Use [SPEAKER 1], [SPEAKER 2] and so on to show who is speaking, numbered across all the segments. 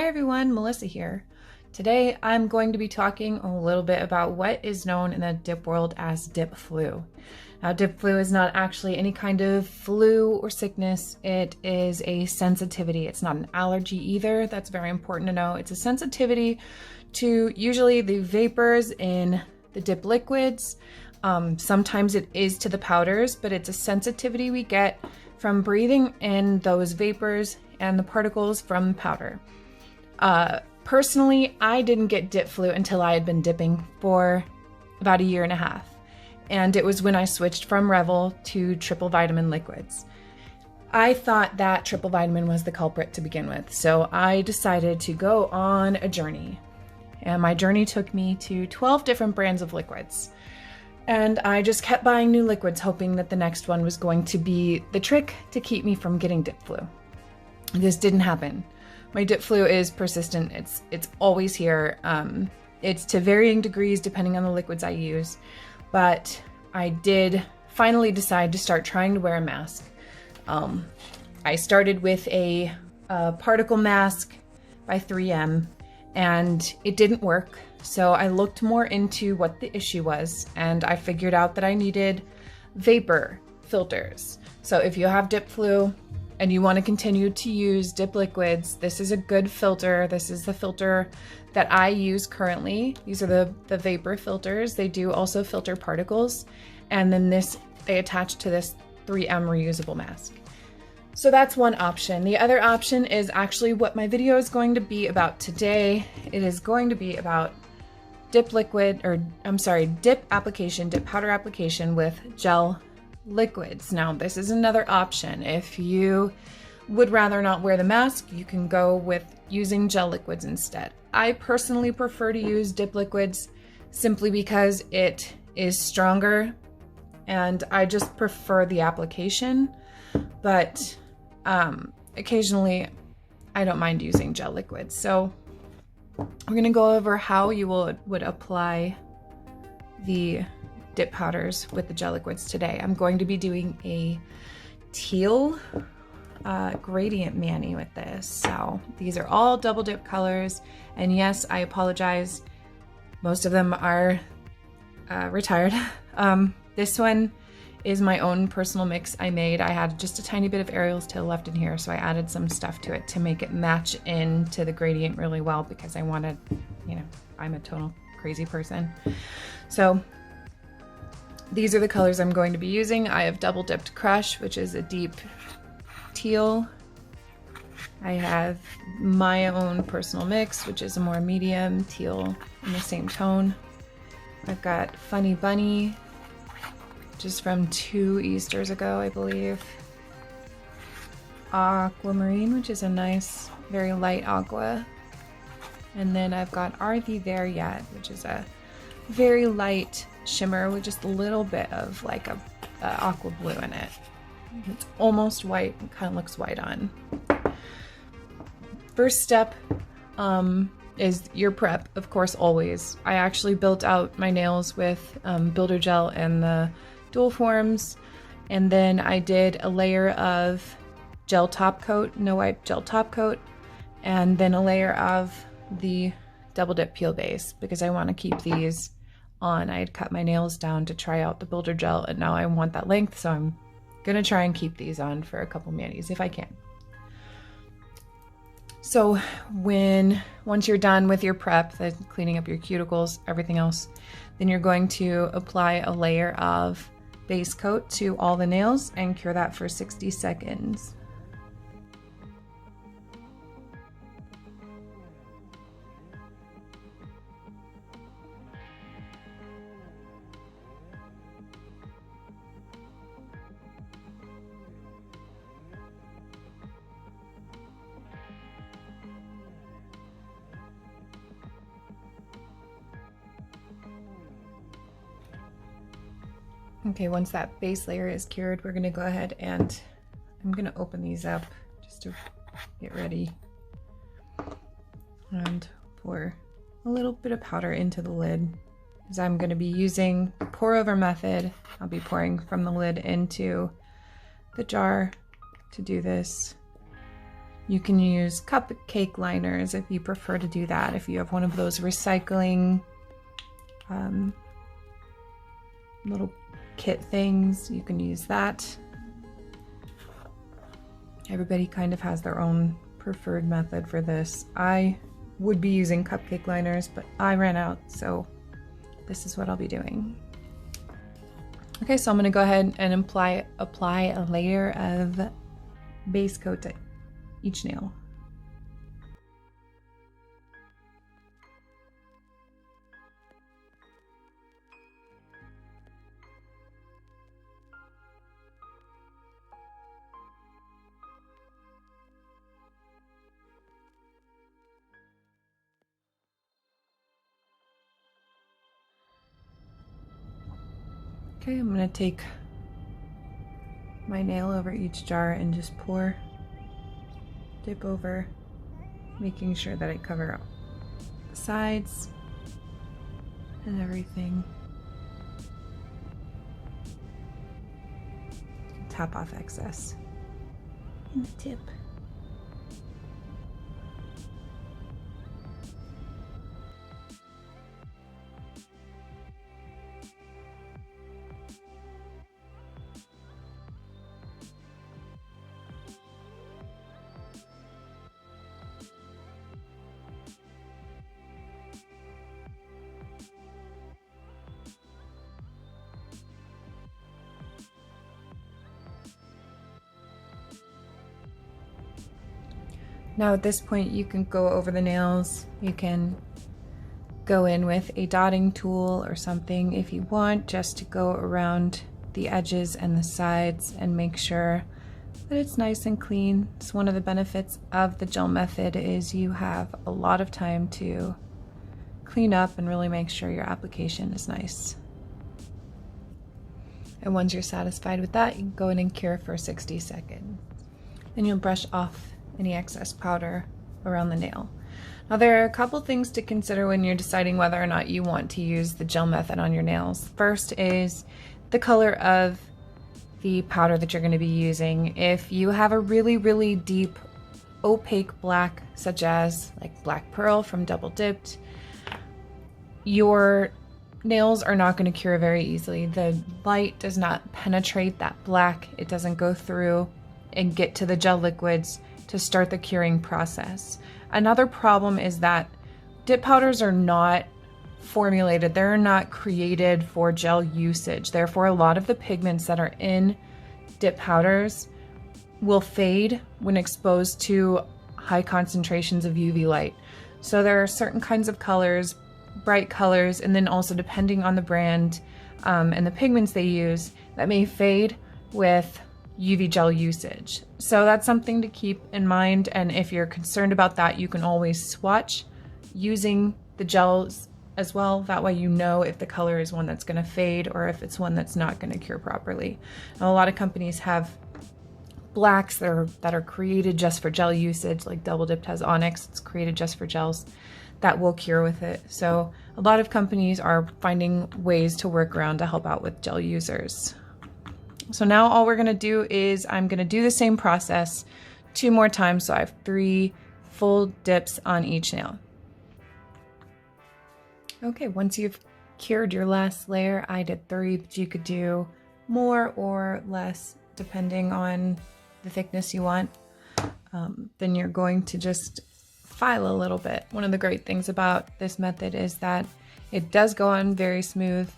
[SPEAKER 1] everyone, Melissa here. Today I'm going to be talking a little bit about what is known in the dip world as dip flu. Now, dip flu is not actually any kind of flu or sickness. It is a sensitivity. It's not an allergy either. That's very important to know. It's a sensitivity to usually the vapors in the dip liquids. Sometimes it is to the powders, but it's a sensitivity we get from breathing in those vapors and the particles from the powder. Personally, I didn't get dip flu until I had been dipping for about 1.5 years. And it was when I switched from Revel to triple vitamin liquids. I thought that triple vitamin was the culprit to begin with. So I decided to go on a journey. And my journey took me to 12 different brands of liquids. And I just kept buying new liquids, hoping that the next one was going to be the trick to keep me from getting dip flu. This didn't happen. My dip flu is persistent. It's always here. It's to varying degrees depending on the liquids I use. But I did finally decide to start trying to wear a mask. I started with a particle mask by 3M, and it didn't work. So I looked more into what the issue was, and I figured out that I needed vapor filters. So if you have dip flu and you want to continue to use dip liquids, this is a good filter. This is the filter that I use currently. These are the vapor filters. They do also filter particles. And then they attach to this 3M reusable mask. So that's one option. The other option is actually what my video is going to be about today. It is going to be about dip application, dip powder application with gel liquids. Now, this is another option. If you would rather not wear the mask, you can go with using gel liquids instead. I personally prefer to use dip liquids simply because it is stronger and I just prefer the application, but occasionally I don't mind using gel liquids. So we're gonna go over how you would apply the dip powders with the gel liquids today. I'm going to be doing a teal gradient mani with this. So these are all double dip colors. And yes, I apologize. Most of them are retired. This one is my own personal mix I made. I had just a tiny bit of Ariel's Tail left in here, so I added some stuff to it to make it match into the gradient really well because I wanted, I'm a tonal crazy person. So these are the colors I'm going to be using. I have double dipped Crush, which is a deep teal. I have my own personal mix, which is a more medium teal in the same tone. I've got Funny Bunny, which is from 2 Easters ago, I believe. Aquamarine, which is a nice, very light aqua. And then I've got Are Thee There Yet, which is a very light shimmer with just a little bit of like a aqua blue in it. It's almost white, it kind of looks white on. First step is your prep, of course, always. I actually built out my nails with Builder Gel and the Dual Forms, and then I did a layer of gel top coat, no wipe gel top coat, and then a layer of the double dip peel base because I want to keep these on. I had cut my nails down to try out the Builder Gel, and now I want that length, so I'm gonna try and keep these on for a couple manis if I can. So once you're done with your prep, cleaning up your cuticles, everything else, then you're going to apply a layer of base coat to all the nails and cure that for 60 seconds. Okay, once that base layer is cured, we're gonna go ahead and I'm gonna open these up just to get ready and pour a little bit of powder into the lid. As I'm gonna be using the pour over method, I'll be pouring from the lid into the jar to do this. You can use cupcake liners if you prefer to do that. If you have one of those recycling little kit things, you can use that. Everybody kind of has their own preferred method for this. I would be using cupcake liners, but I ran out, so this is what I'll be doing. Okay, so I'm gonna go ahead and apply a layer of base coat to each nail. Okay, I'm gonna take my nail over each jar and just pour, dip over, making sure that I cover up the sides and everything. Tap off excess in the tip. Now at this point you can go over the nails. You can go in with a dotting tool or something if you want, just to go around the edges and the sides and make sure that it's nice and clean. It's one of the benefits of the gel method is you have a lot of time to clean up and really make sure your application is nice. And once you're satisfied with that, you can go in and cure for 60 seconds. Then you'll brush off any excess powder around the nail. Now there are a couple things to consider when you're deciding whether or not you want to use the gel method on your nails. First is the color of the powder that you're going to be using. If you have a really, really deep opaque black, such as like Black Pearl from Double Dipped, your nails are not going to cure very easily. The light does not penetrate that black. It doesn't go through and get to the gel liquids to start the curing process. Another problem is that dip powders are not formulated. They're not created for gel usage. Therefore, a lot of the pigments that are in dip powders will fade when exposed to high concentrations of UV light. So there are certain kinds of colors, bright colors, and then also depending on the brand and the pigments they use, that may fade with UV gel usage. So that's something to keep in mind, and if you're concerned about that, you can always swatch using the gels as well. That way you know if the color is one that's going to fade or if it's one that's not going to cure properly. Now, a lot of companies have blacks that are created just for gel usage, like Double Dipped has Onyx, it's created just for gels, that will cure with it. So a lot of companies are finding ways to work around to help out with gel users. So now all we're gonna do is I'm gonna do the same process 2 more times. So I have 3 full dips on each nail. Okay, once you've cured your last layer, I did 3, but you could do more or less depending on the thickness you want. Then you're going to just file a little bit. One of the great things about this method is that it does go on very smooth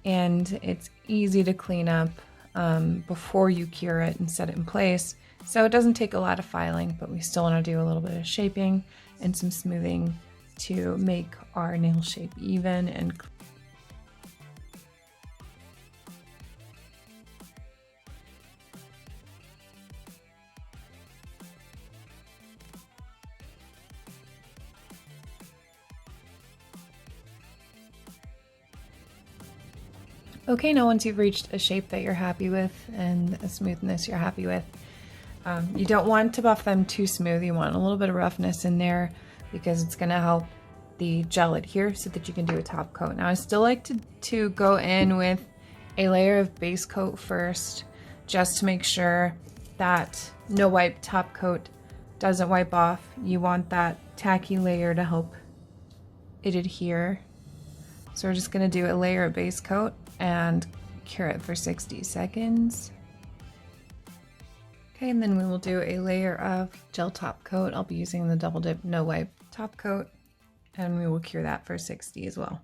[SPEAKER 1] and it's easy to clean up before you cure it and set it in place. So it doesn't take a lot of filing, but we still want to do a little bit of shaping and some smoothing to make our nail shape even and clean. Okay, now once you've reached a shape that you're happy with and a smoothness you're happy with, you don't want to buff them too smooth. You want a little bit of roughness in there because it's going to help the gel adhere so that you can do a top coat. Now I still like to go in with a layer of base coat first, just to make sure that no wipe top coat doesn't wipe off. You want that tacky layer to help it adhere. So we're just gonna do a layer of base coat and cure it for 60 seconds. Okay, and then we will do a layer of gel top coat. I'll be using the Double Dip No Wipe top coat, and we will cure that for 60 as well.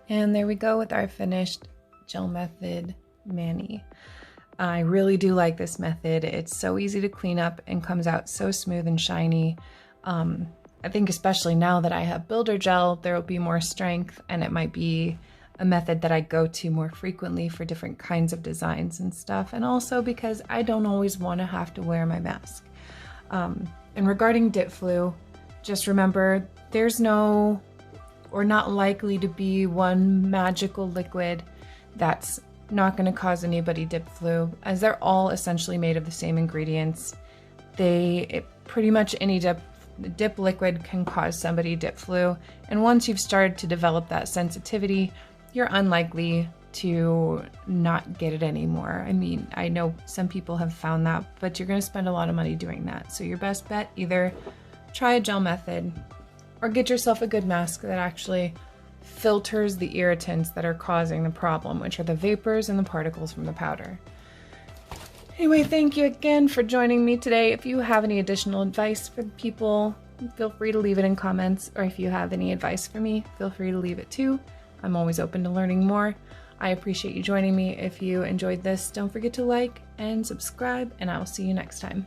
[SPEAKER 1] And there we go with our finished Gel Method mani. I really do like this method. It's so easy to clean up and comes out so smooth and shiny. I think especially now that I have Builder Gel, there will be more strength, and it might be a method that I go to more frequently for different kinds of designs and stuff. And also because I don't always want to have to wear my mask. And regarding Dip Flu, just remember there's no, or not likely to be, one magical liquid that's not going to cause anybody dip flu, as they're all essentially made of the same ingredients. Pretty much any dip liquid can cause somebody dip flu, and once you've started to develop that sensitivity, you're unlikely to not get it anymore. I mean, I know some people have found that, but you're going to spend a lot of money doing that. So your best bet, either try a gel method or get yourself a good mask that actually filters the irritants that are causing the problem, which are the vapors and the particles from the powder. Anyway, thank you again for joining me today. If you have any additional advice for people, feel free to leave it in comments, or if you have any advice for me, feel free to leave it too. I'm always open to learning more. I appreciate you joining me. If you enjoyed this, don't forget to like and subscribe, and I will see you next time.